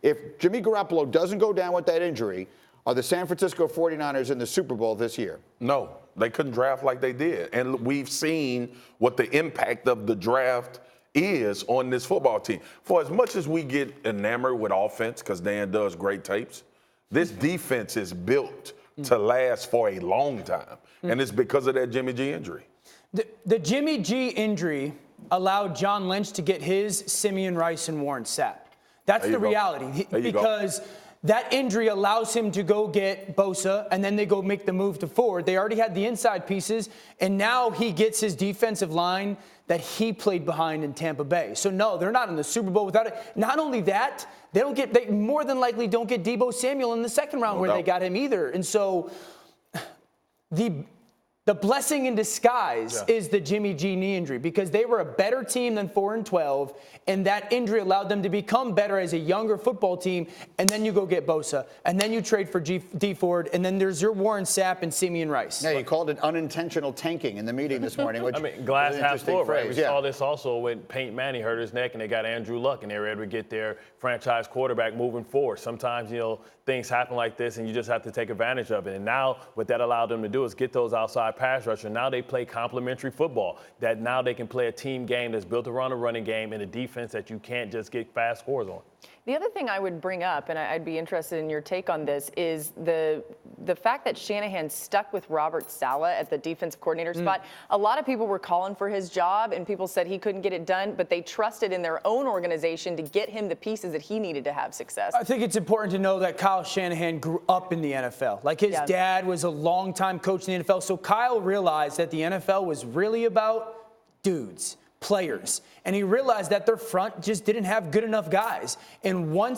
If Jimmy Garoppolo doesn't go down with that injury, are the San Francisco 49ers in the Super Bowl this year? No, they couldn't draft like they did. And we've seen what the impact of the draft is on this football team. For as much as we get enamored with offense, because Dan does great tapes, this defense is built to last for a long time. And it's because of that Jimmy G injury. The Jimmy G injury allowed John Lynch to get his Simeon Rice and Warren Sapp. That's the reality. Because that injury allows him to go get Bosa, and then they go make the move to forward. They already had the inside pieces, and now he gets his defensive line that he played behind in Tampa Bay. So, no, they're not in the Super Bowl without it. Not only that, they more than likely don't get Deebo Samuel in the second round where they got him either. And so the blessing in disguise is the Jimmy G knee injury, because they were a better team than 4-12, and that injury allowed them to become better as a younger football team. And then you go get Bosa, and then you trade for D Ford, and then there's your Warren Sapp and Simeon Rice. Yeah, he called it unintentional tanking in the meeting this morning. Which I mean, glass half full, right? We yeah. saw this also when Peyton Manning hurt his neck, and they got Andrew Luck, and they were able to get their franchise quarterback moving forward. Sometimes, things happen like this, and you just have to take advantage of it. And now what that allowed them to do is get those outside pass rushers. Now they play complementary football. That now they can play a team game that's built around a running game and a defense that you can't just get fast scores on. The other thing I would bring up, and I'd be interested in your take on this, is the fact that Shanahan stuck with Robert Saleh at the defensive coordinator spot. A lot of people were calling for his job, and people said he couldn't get it done, but they trusted in their own organization to get him the pieces that he needed to have success. I think it's important to know that Kyle Shanahan grew up in the NFL. Like, his dad was a longtime coach in the NFL, so Kyle realized that the NFL was really about dudes, players. And he realized that their front just didn't have good enough guys. And when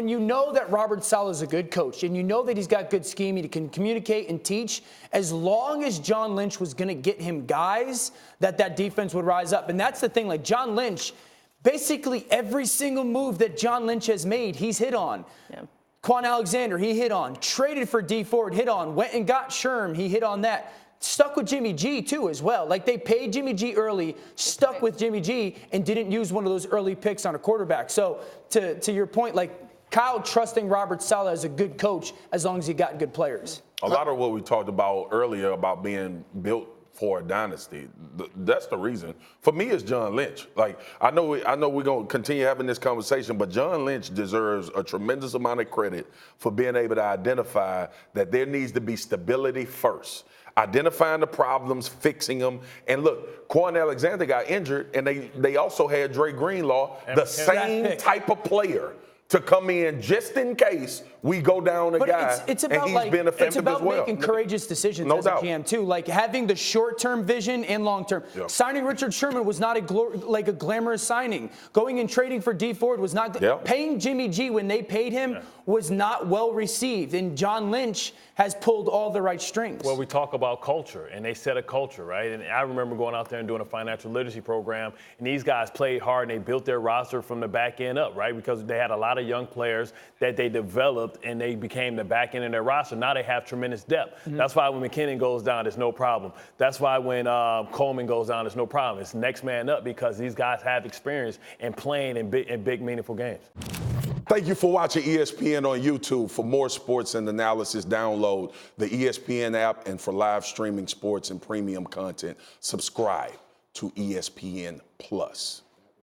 you know that Robert Saleh is a good coach, and you know that he's got good scheme, he can communicate and teach, as long as John Lynch was going to get him guys, that defense would rise up. And that's the thing, like John Lynch, basically every single move that John Lynch has made, he's hit on. Yeah. Quan Alexander, he hit on. Traded for D Ford, hit on. Went and got Sherm, he hit on that. Stuck with Jimmy G, too, as well. Like, they paid Jimmy G early, stuck with Jimmy G, and didn't use one of those early picks on a quarterback. So, to your point, like, Kyle trusting Robert Saleh as a good coach as long as he got good players. A lot of what we talked about earlier about being built for a dynasty, that's the reason. For me, it's John Lynch. Like, I know we're going to continue having this conversation, but John Lynch deserves a tremendous amount of credit for being able to identify that there needs to be stability first. Identifying the problems, fixing them. And look, Quan Alexander got injured, and they also had Dre Greenlaw, the same type of player, to come in just in case we go down a guy, it's about, and he's been effective it's about as well. Making courageous decisions as a GM, too. Like, having the short-term vision and long-term. Yep. Signing Richard Sherman was not a glamorous signing. Going and trading for D Ford was not. Yep. Paying Jimmy G when they paid him was not well received. And John Lynch has pulled all the right strings. Well, we talk about culture, and they set a culture, right? And I remember going out there and doing a financial literacy program, and these guys played hard, and they built their roster from the back end up, right? Because they had a lot of young players that they developed, and they became the back end of their roster. Now they have tremendous depth. Mm-hmm. That's why when McKinnon goes down, there's no problem. That's why when Coleman goes down, there's no problem. It's next man up, because these guys have experience in playing in big meaningful games. Thank you for watching ESPN on YouTube. For more sports and analysis, download the ESPN app, and for live streaming sports and premium content, subscribe to ESPN Plus.